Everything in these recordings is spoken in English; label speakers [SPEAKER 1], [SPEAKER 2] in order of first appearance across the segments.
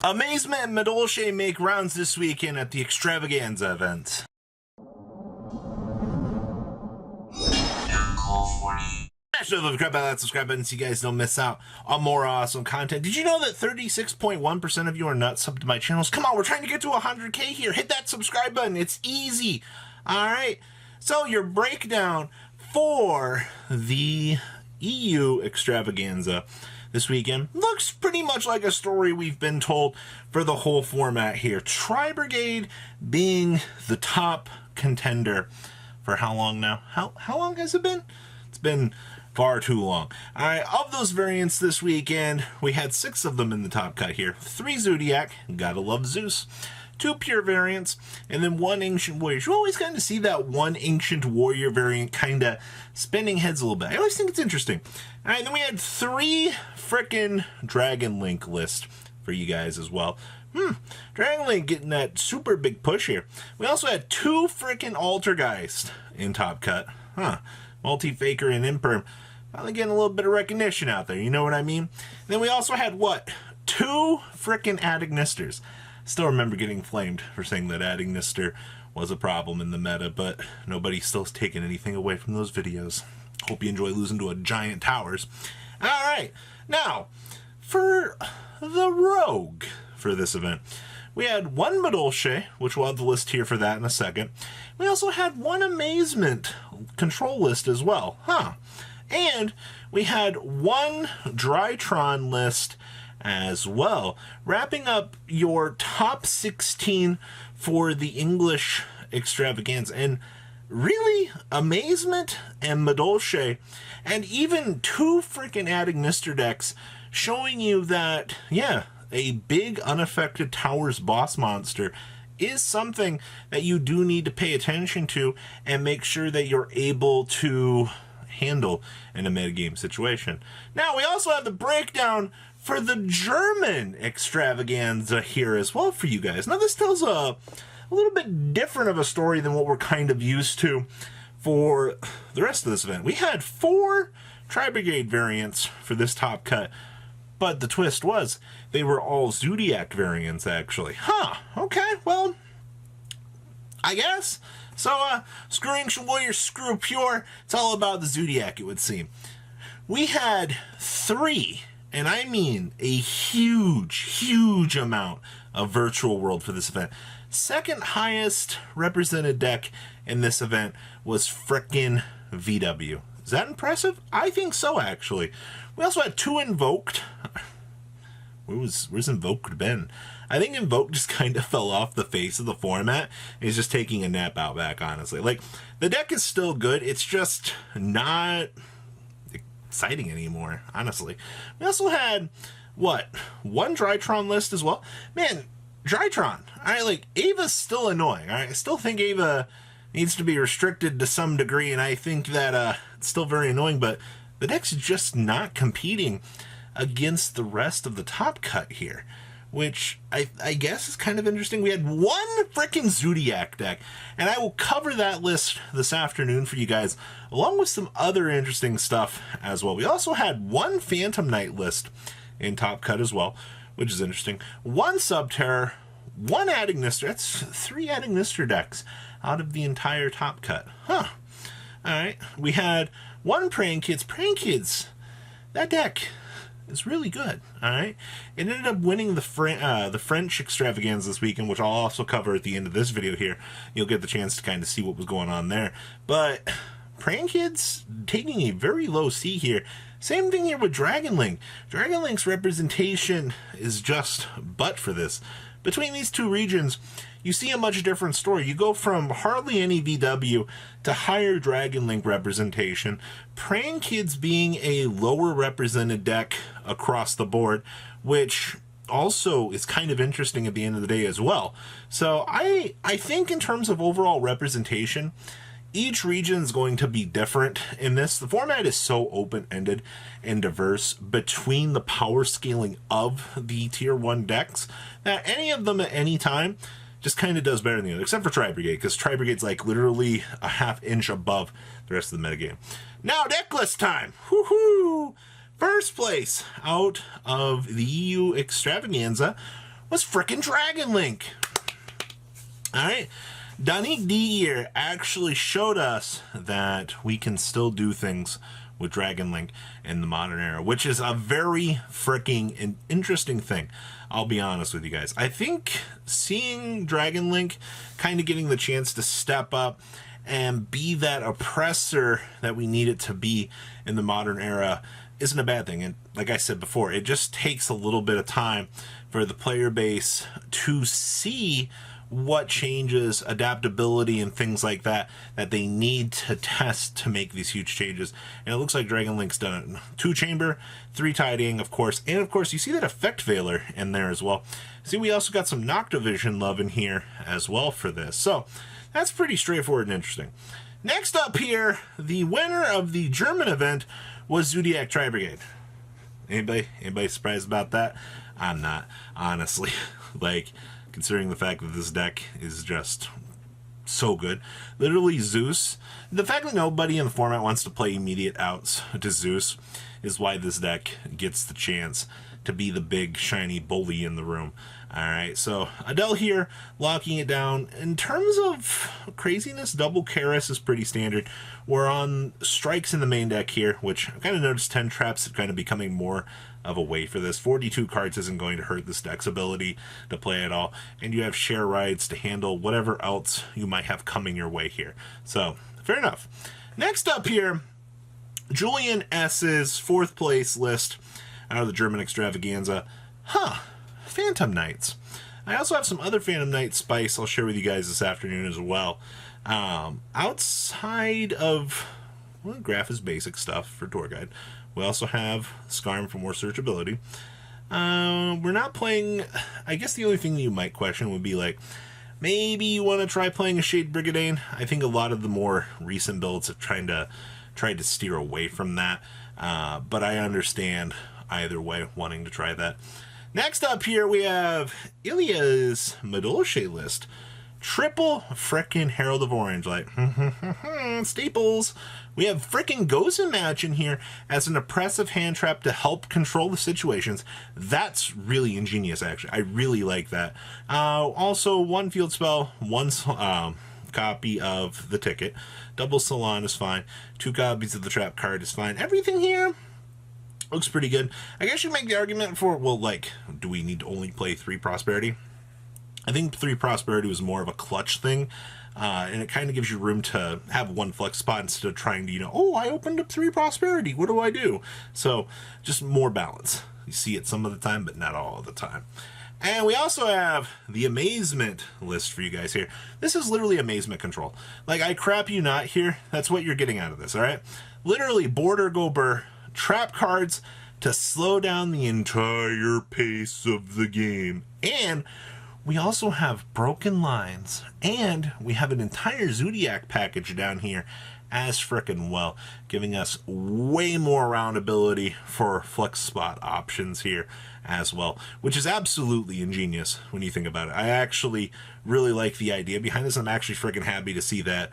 [SPEAKER 1] Amazement and Medolce make rounds this weekend at the Extravaganza event. Smash the subscribe button, that subscribe button so you guys don't miss out on more awesome content. Did you know that 36.1% of you are not subbed to my channels? Come on, we're trying to get to 100K here. Hit that subscribe button. It's easy. All right. So your breakdown for the EU Extravaganza this weekend looks pretty much like a story we've been told for the whole format here. Tri-Brigade being the top contender for how long now? How long has it been? It's been far too long. All right, of those variants this weekend, we had 6 of them in the top cut here. 3 Zodiac, gotta love Zeus. 2 pure variants, and then 1 ancient warrior. You always kind of see that 1 ancient warrior variant kind of spinning heads a little bit. I always think it's interesting. All right, then we had 3 frickin' Dragon Link list for you guys as well. Dragon Link getting that super big push here. We also had 2 frickin' Altergeist in top cut. Multi-Faker and Imperm. Finally getting a little bit of recognition out there, you know what I mean? And then we also had, what? 2 frickin' Ignisters. Still remember getting flamed for saying that Ignister was a problem in the meta, but nobody's still taking anything away from those videos. Hope you enjoy losing to a giant towers. Alright, now, for the Rogue for this event, we had 1 Medolce, which we'll have the list here for that in a second. We also had 1 Amazement control list as well. And we had 1 Drytron list as well, wrapping up your top 16 for the English Extravaganza. And really, Amazement and Medolce, and even 2 freaking Ignister decks showing you that, yeah, a big unaffected towers boss monster is something that you do need to pay attention to and make sure that you're able to handle in a metagame situation. Now, we also have the breakdown for the German Extravaganza here as well for you guys. Now, this tells a little bit different of a story than what we're kind of used to for the rest of this event. We had 4 Tri-Brigade variants for this top cut, but the twist was they were all Zodiac variants, actually. Okay, well, I guess. So, screw Ancient Warrior, screw Pure. It's all about the Zodiac, it would seem. We had 3, and I mean a huge amount of Virtual World for this event. Second highest represented deck in this event was frickin' VW. Is that impressive? I think so, actually. We also had 2 Invoked. Where's Invoked been? I think Invoked just kind of fell off the face of the format. He's just taking a nap out back, honestly. Like, the deck is still good. It's just not exciting anymore, honestly. We also had, what, 1 Drytron list as well? Man, Drytron. Alright, like, Ava's still annoying. Alright, I still think Ava needs to be restricted to some degree, and I think that it's still very annoying, but the deck's just not competing against the rest of the top cut here, which I guess is kind of interesting. We had 1 frickin' Zodiac deck, and I will cover that list this afternoon for you guys, along with some other interesting stuff as well. We also had 1 Phantom Knight list in top cut as well, which is interesting. 1 Subterror, 1 Ignister. That's 3 Ignister decks out of the entire top cut. Alright, we had 1 Praying Kids. Praying Kids, that deck is really good. Alright, it ended up winning the French Extravaganza this weekend, which I'll also cover at the end of this video here. You'll get the chance to kind of see what was going on there. But Praying Kids taking a very low C here. Same thing here with Dragon Link. Dragon Link's representation is just butt for this. Between these 2 regions, you see a much different story. You go from hardly any VW to higher Dragon Link representation, Praying Kids being a lower represented deck across the board, which also is kind of interesting at the end of the day as well. So I think in terms of overall representation, each region is going to be different in this. The format is so open-ended and diverse between the power scaling of the tier 1 decks that any of them at any time just kind of does better than the other, except for Tri-Brigade, because Tri-Brigade's like literally a ½ inch above the rest of the metagame. Now, deck list time! Woohoo! First place out of the EU Extravaganza was frickin' Dragon Link. Alright, Donique D here actually showed us that we can still do things with Dragon Link in the modern era, which is a very freaking interesting thing. I'll be honest with you guys. I think seeing Dragon Link kind of getting the chance to step up and be that oppressor that we need it to be in the modern era isn't a bad thing. And like I said before, it just takes a little bit of time for the player base to see what changes, adaptability, and things like that they need to test to make these huge changes. And it looks like Dragon Link's done it. 2-chamber, 3-tidying, of course. And of course, you see that effect veiler in there as well. See, we also got some Noctovision love in here as well for this. So that's pretty straightforward and interesting. Next up here, the winner of the German event was Zodiac Tri-Brigade. Anybody surprised about that? I'm not, honestly. Like, considering the fact that this deck is just so good. Literally Zeus. The fact that nobody in the format wants to play immediate outs to Zeus is why this deck gets the chance to be the big shiny bully in the room. Alright, so Adele here, locking it down. In terms of craziness, double Karis is pretty standard. We're on strikes in the main deck here, which I've kind of noticed 10 traps are kind of becoming more of a way for this. 42 cards isn't going to hurt this deck's ability to play at all. And you have share rides to handle whatever else you might have coming your way here. So, fair enough. Next up here, Julian S's 4th place list out of the German Extravaganza. Phantom Knights. I also have some other Phantom Knight spice I'll share with you guys this afternoon as well. Outside of Graph is basic stuff for Tour Guide, we also have Skarm for more searchability. We're not playing. I guess the only thing that you might question would be like, maybe you want to try playing a Shade Brigadane. I think a lot of the more recent builds have tried to steer away from that, but I understand either way wanting to try that. Next up here, we have Ilya's Madolche list. Triple frickin' Herald of Orange, like, staples. We have frickin' Gozen Match in here as an oppressive hand trap to help control the situations. That's really ingenious, actually. I really like that. Also, 1 field spell, 1 copy of the ticket. Double Salon is fine. 2 copies of the trap card is fine. Everything here looks pretty good. I guess you make the argument for, well, like, do we need to only play 3 Prosperity? I think 3 Prosperity was more of a clutch thing, and it kind of gives you room to have 1 flex spot instead of trying to, oh, I opened up 3 Prosperity, what do I do? So, just more balance. You see it some of the time, but not all of the time. And we also have the Amazement list for you guys here. This is literally Amazement control. Like, I crap you not here, that's what you're getting out of this, alright? Literally, border go burr, trap cards to slow down the entire pace of the game. And we also have Broken Lines, and we have an entire Zodiac package down here as frickin' well, giving us way more roundability for flex spot options here as well, which is absolutely ingenious when you think about it. I actually really like the idea behind this. I'm actually frickin' happy to see that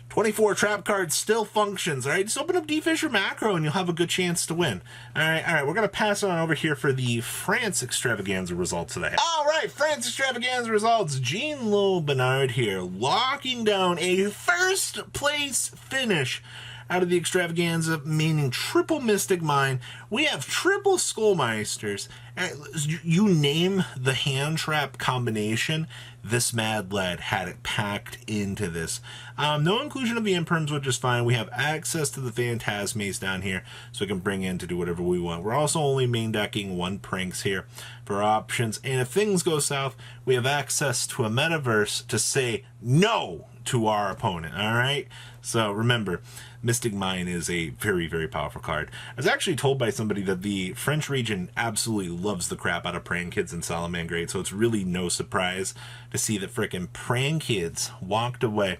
[SPEAKER 1] 24 trap cards still functions, alright? Just open up D-Fish or Macro and you'll have a good chance to win. Alright, we're going to pass on over here for the France Extravaganza results today. Alright, France Extravaganza results. Jean-Lo Bernard here, locking down a 1st place finish out of the Extravaganza, meaning triple Mystic Mine. We have triple Skullmeisters. You name the hand trap combination, this Mad Lad had it packed into this. No inclusion of the Imperms, which is fine. We have access to the Phantasmes down here, so we can bring in to do whatever we want. We're also only main decking 1 Pranks here for options, and if things go south, we have access to a Metaverse to say no to our opponent, alright? So remember, Mystic Mine is a very, very powerful card. I was actually told by somebody that the French region absolutely loves the crap out of Praying Kids and Salamangreat, so it's really no surprise to see that frickin' Praying Kids walked away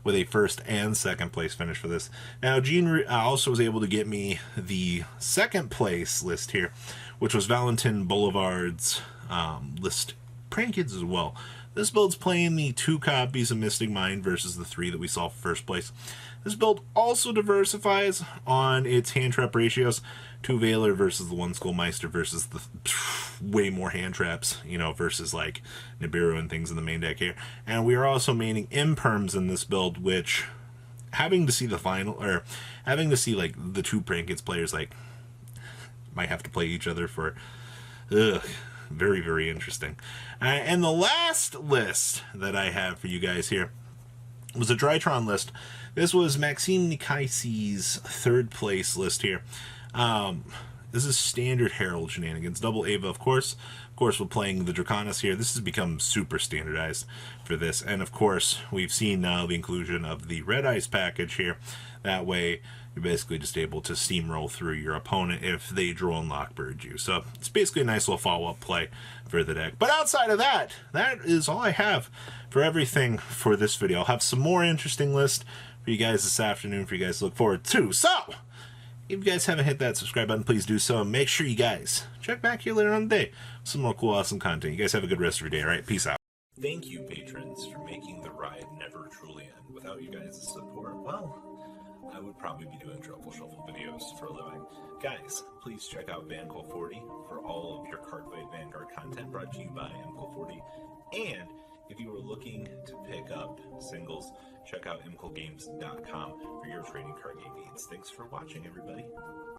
[SPEAKER 1] with a 1st and 2nd place finish for this. Now, Gene also was able to get me the 2nd place list here, which was Valentin Boulevard's list prank kids as well. This build's playing the 2 copies of Mystic Mind versus the 3 that we saw for first place. This build also diversifies on its hand trap ratios. 2 Veiler versus the 1 Schoolmeister versus the way more hand traps, you know, versus like Nibiru and things in the main deck here. And we are also maining imperms in this build, which having to see the final, or having to see like the 2 prank kids players like might have to play each other for very, very interesting. And the last list that I have for you guys here was a Drytron list. This was Maxime Nikaisi's 3rd place list here. This is standard Herald shenanigans. Double Ava, of course. Of course, we're playing the Draconis here. This has become super standardized for this. And of course, we've seen now the inclusion of the Red Ice package here. That way, you're basically just able to steamroll through your opponent if they draw and lockbird you. So it's basically a nice little follow-up play for the deck. But outside of that, that is all I have for everything for this video. I'll have some more interesting lists for you guys this afternoon for you guys to look forward to. So, if you guys haven't hit that subscribe button, please do so. And make sure you guys check back here later on the day. Some more cool, awesome content. You guys have a good rest of your day, all right? Peace out. Thank you, patrons, for making the ride never truly end. Without you guys' support, well, I would probably be doing Truffle Shuffle videos for a living. Guys, please check out VanCall40 for all of your Cardfight Vanguard content brought to you by MCall40. And if you are looking to pick up singles, check out mcallgames.com for your trading card game needs. Thanks for watching, everybody.